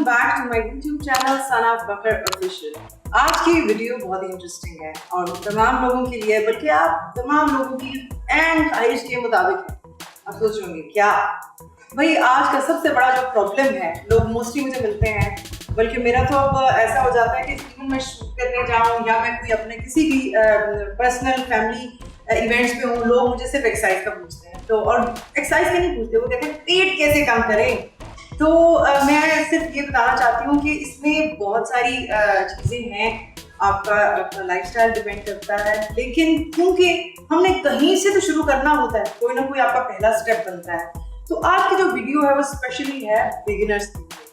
Back to my YouTube channel Sana Fakhar official. आज की video बहुत ही इंटरेस्टिंग है और तमाम लोगों के लिए, बल्कि आप तमाम लोगों की एंड ख्वाहिश के मुताबिक है। आप सोच रहे होंगे क्या भाई, आज का सबसे बड़ा जो प्रॉब्लम है, लोग मोस्टली मुझे मिलते हैं, बल्कि मेरा तो अब ऐसा हो जाता है कि इवन मैं शूट करने जाऊँ या मैं कोई अपने किसी भी पर्सनल फैमिली इवेंट्स पे हूँ, लोग मुझे सिर्फ एक्सरसाइज का पूछते हैं। तो और एक्सरसाइज का नहीं पूछते, वो कहते हैं पेट कैसे कम करें। तो मैं सिर्फ ये बताना चाहती हूँ कि इसमें बहुत सारी चीज़ें हैं, आपका लाइफस्टाइल डिपेंड करता है, लेकिन क्योंकि हमने कहीं से तो शुरू करना होता है, कोई ना कोई आपका पहला स्टेप बनता है। तो आज की जो वीडियो है वो स्पेशली है बिगिनर्स के लिए।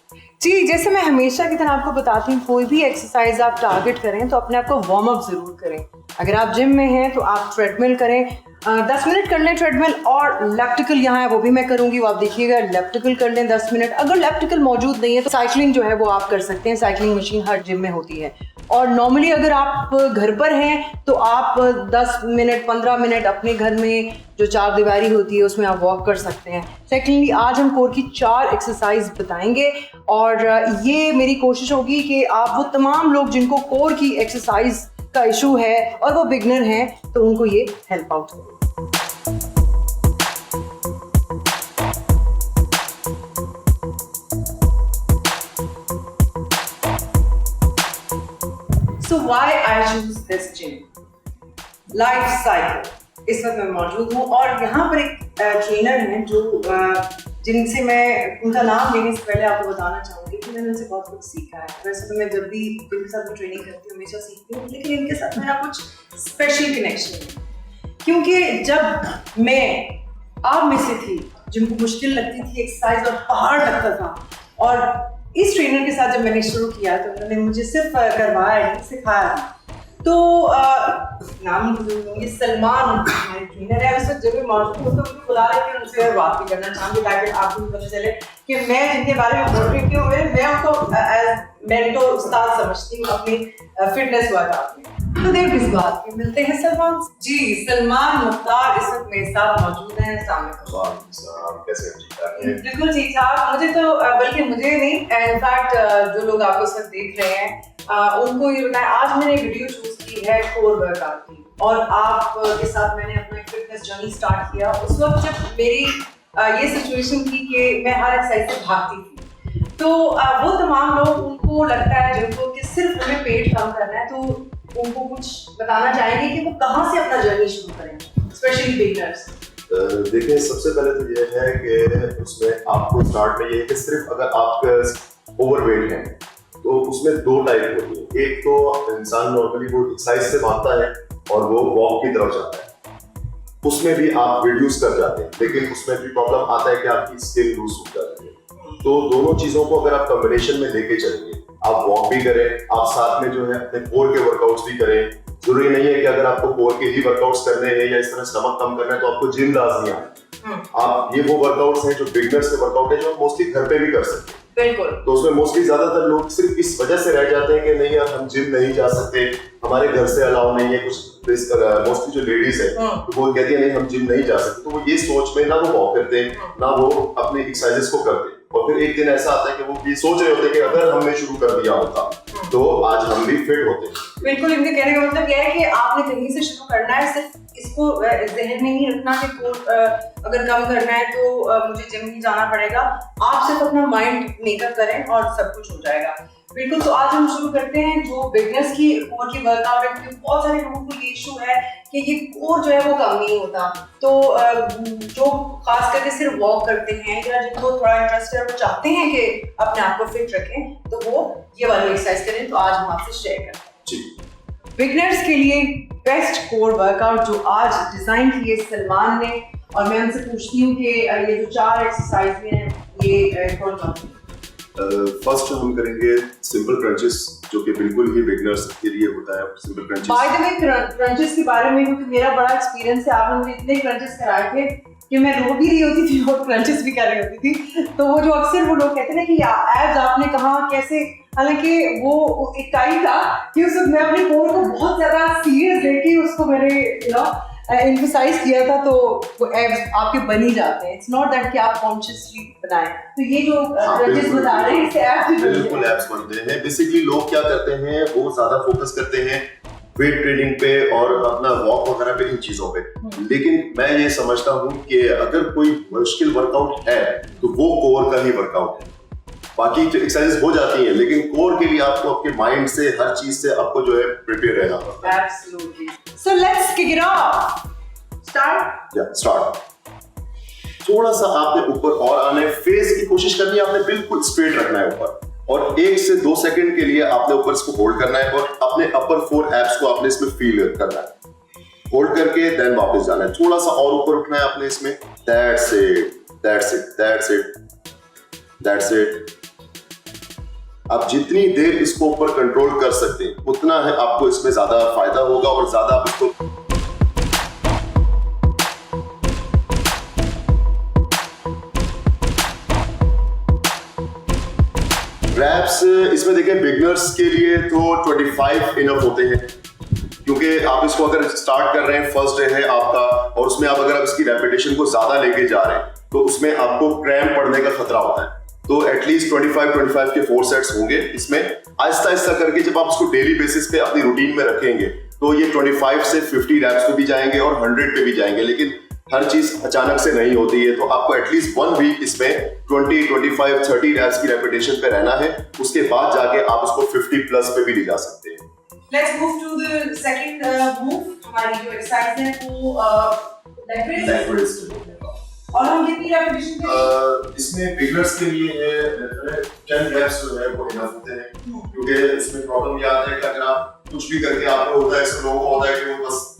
जी, जैसे मैं हमेशा की तरह आपको बताती हूँ, कोई भी एक्सरसाइज आप टारगेट करें तो अपने आप को वार्म अप जरूर करें। अगर आप जिम में हैं तो आप ट्रेडमिल करें, 10 मिनट कर लें ट्रेडमिल, और लेप्टिकल यहाँ है वो भी मैं करूँगी, वो आप देखिएगा, लेप्टिकल कर लें 10 मिनट। अगर लेप्टिकल मौजूद नहीं है तो साइकिलिंग जो है वो आप कर सकते हैं, साइकिलिंग मशीन हर जिम में होती है। और नॉर्मली अगर आप घर पर हैं तो आप 10 मिनट 15 मिनट अपने घर में जो चार दीवारी होती है उसमें आप वॉक कर सकते हैं। सेकेंडली, आज हम कोर की 4 एक्सरसाइज बताएंगे और ये मेरी कोशिश होगी कि आप वो तमाम लोग जिनको कोर की एक्सरसाइज का इशू है और वो बिगनर हैं तो उनको ये हेल्प आउट हो। So why I choose this gym? Life cycle, इस वक्त मैं मौजूद हूँ और यहाँ पर एक ट्रेनर हैं जो जिनसे मैं उनका नाम लेने से पहले आपको बताना चाहूँगी कि मैंने उनसे बहुत कुछ सीखा है। वैसे तो मैं जब भी इनके साथ में ट्रेनिंग करती हूँ हमेशा सीखती हूँ, लेकिन इनके साथ मेरा कुछ स्पेशल कनेक्शन है, क्योंकि जब मैं आप में से थी जिनको मुश्किल लगती थी एक्सरसाइज और पहाड़ लगता था, और इस ट्रेनर के साथ जब मैंने शुरू किया तो उन्होंने मुझे सिर्फ करवाया नहीं, सिखाया। तो नाम लूँगी, सलमान हमारे ट्रेनर है, उस वक्त जब भी मौजूद हो तो मुझे बुला रहे थे, उनसे बात भी करना चाहूँगी ताकि आपको पता चले कि मैं जिनके बारे में बोल रही हूँ मैं उनको मेंटोर उस्ताद समझती हूँ अपनी फिटनेस वर्कआउट में। तो देर किस बात की, मिलते हैं सलमान जी। सलमान मुख्तार इस वक्त मेरे साथ मौजूद हैं। कैसे हैं? बिल्कुल ठीक ठाक। मुझे तो बल्कि मुझे नहीं, इनफैक्ट जो लोग आपको इस वक्त देख रहे हैं उनको ये बताएं, आज मैंने वीडियो चूज की है कोर वर्कआउट की, और आप के साथ मैंने अपना फिटनेस जर्नी स्टार्ट किया उस वक्त जब मेरी ये सिचुएशन थी कि मैं हर एक्सरसाइज से भागती थी। तो वो तमाम लोग, उनको लगता है जिनको कि सिर्फ हमें पेट कम करना है, तो उनको कुछ बताना चाहेंगे कि वो कहाँ से अपना जर्नी शुरू करें, स्पेशली बिगिनर्स। देखिए, सबसे पहले तो ये है कि उसमें आपको स्टार्ट में ये है कि सिर्फ अगर आप ओवरवेट हैं तो उसमें 2 टाइप होती है। एक तो इंसान नॉर्मली वो एक्सरसाइज से भागता है और वो वॉक की तरफ जाता है, उसमें भी आप रिड्यूस कर जाते हैं, लेकिन उसमें भी प्रॉब्लम आता है कि आपकी स्किन लूज हो जाती है। तो दोनों चीजों को अगर आप कॉम्बिनेशन में लेके चलेंगे, आप वॉक भी करें, आप साथ में जो है अपने कोर के वर्कआउट्स भी करें। जरूरी नहीं है कि अगर आपको कोर के ही वर्कआउट्स करने हैं या इस तरह स्टमक कम करना है तो आपको जिम लाजमी आए। आप ये वो वर्कआउट्स हैं जो बिगनर्स के वर्कआउट है, जो मोस्टली घर पे भी कर सकते हैं। बिल्कुल। तो उसमें मोस्टली ज्यादातर लोग सिर्फ इस वजह से रह जाते हैं कि नहीं यार हम जिम नहीं जा सकते, हमारे घर से अलाउ नहीं है। कुछ मोस्टली जो लेडीज है तो वो कहती है नहीं हम जिम नहीं जा सकते, तो वो ये सोच में ना वो वॉक करते हैं ना वो अपने एक्सरसाइजेस को करते हैं। और फिर एक दिन ऐसा आता है कि वो ये सोच रहे होते हैं कि अगर हमने शुरू कर दिया होता तो आज हम भी फिट होते। बिल्कुल, इनके कहने का मतलब यह है कि आपने कहीं से शुरू करना है, सिर्फ इसको जहन में नहीं रखना कि अगर कम करना है तो मुझे जिम नहीं जाना पड़ेगा। आप सिर्फ अपना माइंड मेकअप करें और सब कुछ हो जाएगा। बिल्कुल। तो आज हम शुरू करते हैं जो बिगनर्स की कोर की वर्कआउट है, क्योंकि बहुत सारे लोगों को ये इशू है कि ये कोर जो है वो कम नहीं होता। तो जो खास करके सिर्फ वॉक करते हैं या जिनको थोड़ा इंटरेस्ट है, वो चाहते हैं कि अपने आप को फिट रखें, तो वो ये वाली एक्सरसाइज करें। तो आज हम आपसे शेयर करते हैं बिगनर्स के लिए बेस्ट कोर वर्कआउट जो आज डिजाइन की है सलमान ने, और मैं उनसे पूछती हूँ कि ये जो 4 एक्सरसाइज हैं ये कौन कौन सी। फर्स्ट हम करेंगे सिंपल क्रंचेस, जो कि बिल्कुल ही बिगनर्स के लिए होता है। Simple crunches, by the way crunches के बारे में, क्योंकि मेरा बड़ा एक्सपीरियंस है, आपने मुझे इतने क्रंचेस कराए थे कि मैं रो भी रही होती थी और क्रंचेस भी कर रही होती थी। तो वो जो अक्सर वो लोग कहते हैं ना कि एब्स आपने कहा कैसे, हालांकि वो एक टाइम था कि उस वक्त मैं अपने कोर को बहुत ज्यादा सीरियस लेके उसको मैंने एम्फसाइज किया था, तो वो एब्स आपके बन ही जाते हैं। इट्स नॉट दैट कि आप कॉन्शियसली बनाएं। तो ये जो जजेस बता रहे हैं, इससे एब्स बिल्कुल एब्स बनते हैं। बेसिकली लोग क्या करते हैं, वो ज्यादा फोकस करते हैं वेट ट्रेनिंग पे और अपना वॉक वगैरह पे, इन चीजों पे। लेकिन मैं ये समझता हूँ कि अगर कोई मुश्किल वर्कआउट है तो वो कोर का ही वर्कआउट है। बाकी जो एक्सरसाइज हो जाती है, लेकिन कोर के लिए आपको आपके माइंड से, हर चीज से आपको जो है प्रिपेयर रहना पड़ता है। Absolutely. So let's kick it of. Start. या स्टार्ट। थोड़ा सा आपने ऊपर और आने, फेस की कोशिश करनी है, आपने बिल्कुल स्ट्रेट रखना है ऊपर, और 1 से 2 सेकंड के लिए आपने ऊपर इसको होल्ड करना है और अपने अपर 4 एब्स को आपने इसमें फील करना है। होल्ड करके देन वापस जाना है, थोड़ा सा और ऊपर उठना है आपने इसमें। That's it, that's it, that's it, that's it. आप जितनी देर इसको ऊपर कंट्रोल कर सकते हैं, उतना है आपको इसमें ज्यादा फायदा होगा और ज्यादा आप इसको रैप्स। इसमें देखें, बिगनर्स के लिए तो 25 इनफ होते हैं, क्योंकि आप इसको अगर स्टार्ट कर रहे हैं, फर्स्ट डे है आपका, और उसमें आप अगर इसकी रेपिटेशन को ज्यादा लेके जा रहे हैं तो उसमें आपको क्रैम्प पड़ने का खतरा होता है। तो एटलीस्ट 25 के 4 सेट्स होंगे। इसमें आहिस्ता आहिस्ता करके जब आप इसको डेली बेसिस पे अपनी रूटीन में रखेंगे तो ये 25 से 50 रैप्स पे भी जाएंगे और 100 पे भी जाएंगे। लेकिन हर चीज अचानक से नहीं होती है, तो आपको एटलीस्ट 1 वीक इसमें 20, 25, 30 रैप्स की रेपिटेशन पे रहना है। उसके बाद जाके आप इसको 50 प्लस पे भी ले जा सकते हैं। Let's move to the second move. हमारी जो एक्सरसाइज है वो लेग रेज। और हम कितनी रेपिटेशन पे? इसमें बिगनर्स के लिए है 10 रैप्स जो है वो इनफ होते हैं, क्योंकि इसमें प्रॉब्लम ये आता है कि अगर आप कुछ भी करके, आपको होता है, ऐसे लोगों को होता है कि वो बस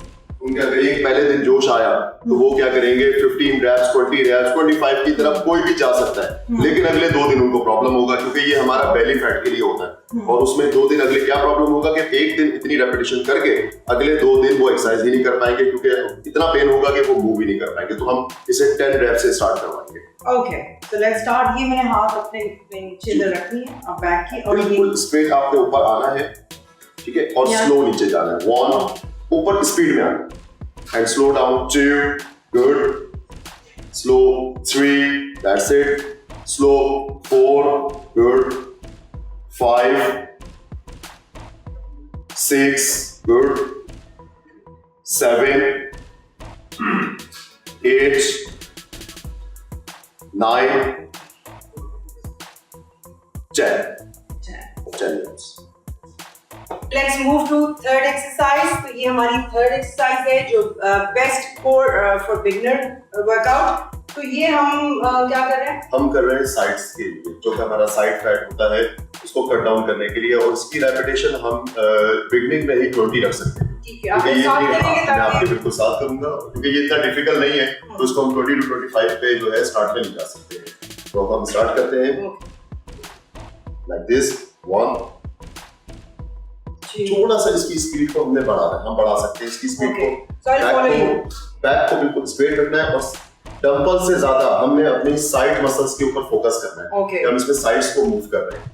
उनके अगर एक पहले दिन जोश आया तो वो क्या करेंगे, 15 रैप्स, 20 रैप्स, 25 की तरफ कोई भी जा सकता है। लेकिन अगले 2 दिन उनको प्रॉब्लम होगा, क्योंकि ये हमारा बेली फैट के लिए होता है। और उसमें 2 दिन अगले क्या प्रॉब्लम होगा कि एक दिन इतनी रेपिटेशन करके अगले 2 दिन वो एक्सरसाइज ही नहीं कर पाएंगे, क्योंकि इतना पेन होगा कि वो मूव ही नहीं कर पाएंगे। तो हम इसे 10 रैप से स्टार्ट करवाएंगे। Okay, so let's start. ये मैंने हाथ अपने नीचे इधर रखनी है और बैक की, और बिल्कुल स्ट्रेट आपने ऊपर आना है, ठीक है, और स्लो नीचे जाना है। 1 ऊपर स्पीड में आना and slow down, 2, good, slow, 3, that's it, slow, 4, good, 5, 6, good, 7, 8, 9, 10 minutes. Let's move to third exercise. तो ये हमारी थर्ड एक्सरसाइज है जो बेस्ट फॉर बिगिनर वर्कआउट। तो ये हम क्या कर रहे हैं? हम कर रहे हैं साइड्स के लिए, जो कि हमारा साइड फैट होता है उसको कट डाउन करने के लिए, और इसकी रेपिटेशन हम बिगनिंग में ही 20 रख सकते हैं। ठीक है, आप साथ करेंगे मैं आपके बिल्कुल साथ करूंगा, क्योंकि ये इतना डिफिकल्ट नहीं है, तो इसको हम 20 to 25 पे जो है स्टार्ट में ले जा सकते हैं। तो हम स्टार्ट करते हैं लाइक दिस। 1, थोड़ा सा इसकी स्पीड को हमने बढ़ाना है, हम बढ़ा सकते हैं इसकी स्पीड को। बैक को बिल्कुल स्ट्रेट रखना है, और डंबल से ज्यादा हमने अपनी साइड मसल्स के ऊपर फोकस करना है। हम इसमें साइड्स को मूव कर रहे हैं,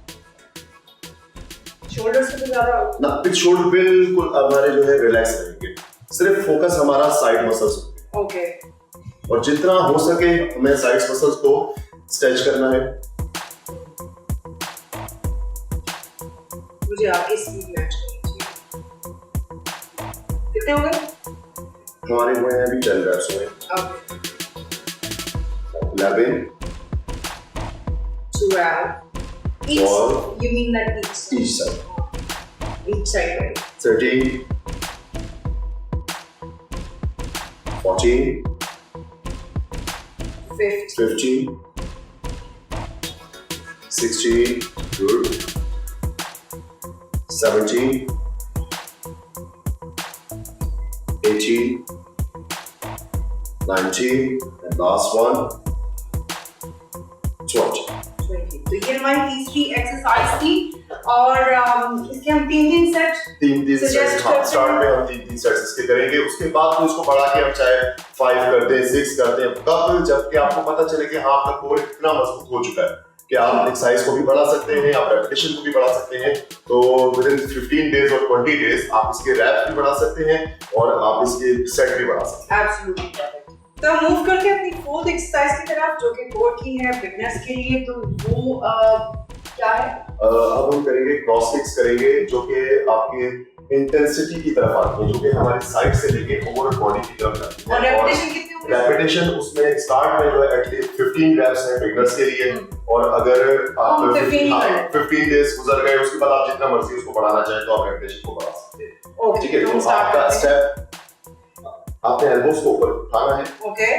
शोल्डर से ज्यादा ना, पिच शोल्डर बिल्कुल हमारे जो है रिलैक्स रहेंगे, सिर्फ फोकस हमारा साइड मसल्स होंगे। ओके, और जितना हो सके हमें साइड मसल्स को स्ट्रेच करना है। मुझे आगे स्पीड मैच करनी चाहिए। कितने हो गए हमारे? हुए हैं अभी 10 रैप्स हुए। 11, 12, you mean that each side, right? 13, 14, 15, 16, good, 17, 18, 19, and last one, 20. तो ये हमारी तीसरी एक्सरसाइज थी, और इसके हम 3 सेट स्टार्ट में हम 3 सेट्स इसके करेंगे। उसके बाद तो इसको बढ़ा के हम चाहे 5 करते हैं, 6 करते हैं, कब जबकि आपको पता चले कि हाँ आपका कोर इतना मजबूत हो चुका है कि आप एक्सरसाइज को भी बढ़ा सकते हैं, आप रेपिटेशन को भी बढ़ा सकते हैं। तो विद इन 15 डेज और 20 डेज आप इसके रैप्स भी बढ़ा सकते हैं और आप इसके सेट भी बढ़ा सकते हैं। Absolutely correct. तो हम मूव करते हैं अपनी फोर्थ एक्सरसाइज की तरफ, जो कि कोर की है बिगनर्स के लिए। तो वो क्या है? अब हम करेंगे क्रॉस किक्स करेंगे, जो कि आपके इंटेंसिटी की तरफ आती है, जो कि हमारी साइड से लेके ओवरऑल बॉडी की तरफ जाती है। और रेपिटेशन कितनी होगी? रेपिटेशन उसमें स्टार्ट में जो है एटलीस्ट 15 रैप्स है बिगनर्स के लिए, और अगर आप 15 डेज गुजर गए उसके बाद आप जितना मर्जी उसको बढ़ाना चाहें तो आप रेपिटेशन को बढ़ा सकते हैं। ठीक है, तो आपका स्टेप, आपने एल्बोस को ऊपर उठाना है। ओके।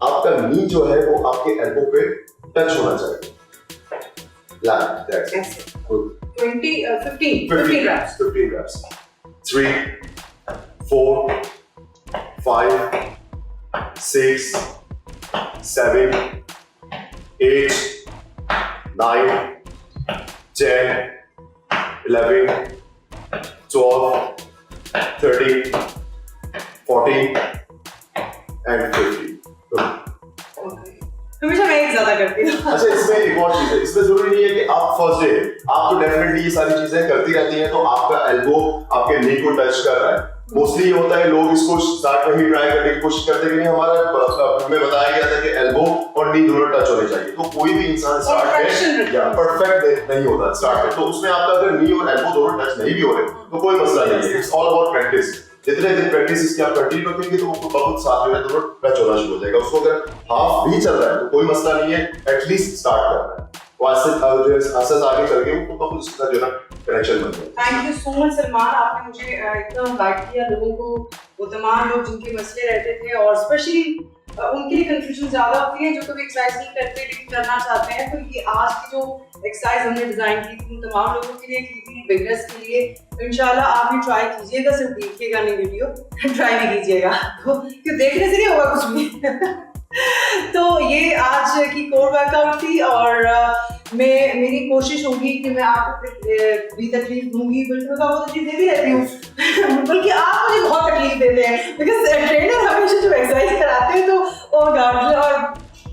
आपका नी जो है वो आपके एल्बो पे टच होना चाहिए। Like that's good. 15 reps. 15 reps. 3, 4, 5, 6, 7, 8, 9, 10, 11, 12, 13, 14 and 15. हमेशा मैं एक ज्यादा करती हूँ। अच्छा, इसमें एक और चीज है, इसमें जरूरी नहीं है कि आप फर्स्ट डे आप तो डेफिनेटली ये सारी चीजें करती रहती हैं तो आपका एल्बो आपके नी को टच कर रहा है। मोस्टली ये होता है लोग इसको स्टार्ट में ही ट्राई करने की कोशिश करते हैं कि नहीं, हमारा हमें बताया गया था कि एल्बो और नी दोनों टच होने चाहिए। तो कोई भी इंसान स्टार्ट में या परफेक्ट नहीं होता स्टार्ट में, तो उसमें आपका अगर नी और एल्बो दोनों टच नहीं भी हो रहे तो कोई मसला नहीं है। It's all about practice. जितने दिन प्रैक्टिस इसकी आप कंटिन्यू करेंगे तो वो बहुत साथ में दोनों टच होना शुरू हो जाएगा। उसको अगर हाफ भी चल रहा है तो कोई मसला नहीं है, एटलीस्ट स्टार्ट करना है। वो आस्ते आगे चल के वो बहुत उसका जो है कनेक्शन बन जाए। Thank you so much Salman, आपने मुझे इतना गाइड किया लोगों को, वो तमाम लोग जिनके मसले रहते थे और स्पेशली उनके लिए कंफ्यूजन ज्यादा होती है जो कभी एक्सरसाइज नहीं करते लेकिन करना चाहते हैं। तो ये आज की जो एक्सरसाइज हमने डिजाइन की थी तमाम लोगों के लिए की थी, बिगनर्स के लिए। तो इंशाल्लाह आप भी ट्राई कीजिएगा, सिर्फ देखिएगा नहीं वीडियो, ट्राई भी कीजिएगा, तो क्यों देखने से नहीं होगा कुछ भी। तो ये आज की कोर वर्कआउट थी और मेरी कोशिश होगी कि मैं आपको भी तकलीफ दूंगी, बल्कि मैं आपको तकलीफ देती रहती हूँ बल्कि आप मुझे बहुत तकलीफ देते हैं, बिकॉज ट्रेनर हमेशा जो एक्सरसाइज कराते हैं तो और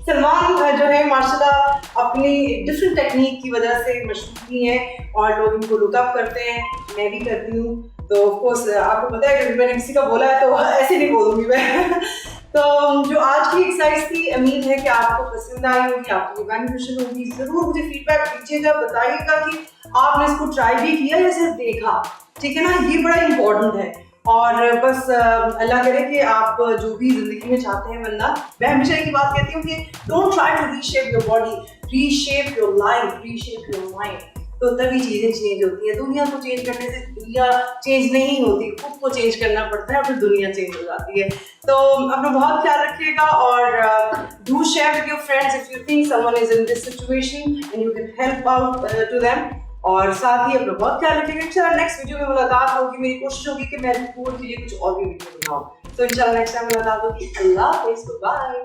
सलमान जो है माशाल्लाह अपनी डिफरेंट टेक्निक की वजह से मशहूर भी हैं और लोग इनको लुकअप करते हैं, मैं भी करती हूँ। तो ऑफ कोर्स आपको पता है कि मैंने किसी का बोला है तो ऐसे नहीं बोलूँगी मैं। तो जो आज की एक्सरसाइज थी, उम्मीद है कि आपको पसंद आई होगी, आपको बेनिफिशियल होगी। जरूर मुझे फीडबैक दीजिएगा, बताइएगा कि आपने इसको ट्राई भी किया या सिर्फ देखा, ठीक है ना, ये बड़ा इंपॉर्टेंट है। और बस अल्लाह करे कि आप जो भी जिंदगी में चाहते हैं बनना, मैं हमेशा एक बात कहती हूँ कि don't try to reshape your body, reshape your life, reshape your mind. तो तभी चीजें चेंज होती है। दुनिया को चेंज करने से दुनिया चेंज नहीं होती, खुद को चेंज करना पड़ता है, फिर दुनिया चेंज हो जाती है। तो अपना बहुत ख्याल रखिएगा और do share with your friends if you think someone is in this situation and you can help out to them. और साथ ही अपना बहुत ख्याल रखिएगा। इंशाल्लाह नेक्स्ट वीडियो में मुलाकात होगी, मेरी कोशिश होगी कि मैं कोर के लिए कुछ और भी वीडियो बनाऊं। तो इंशाल्लाह नेक्स्ट टाइम मुलाकात होगी। अल्लाह हाफिज़, बाय।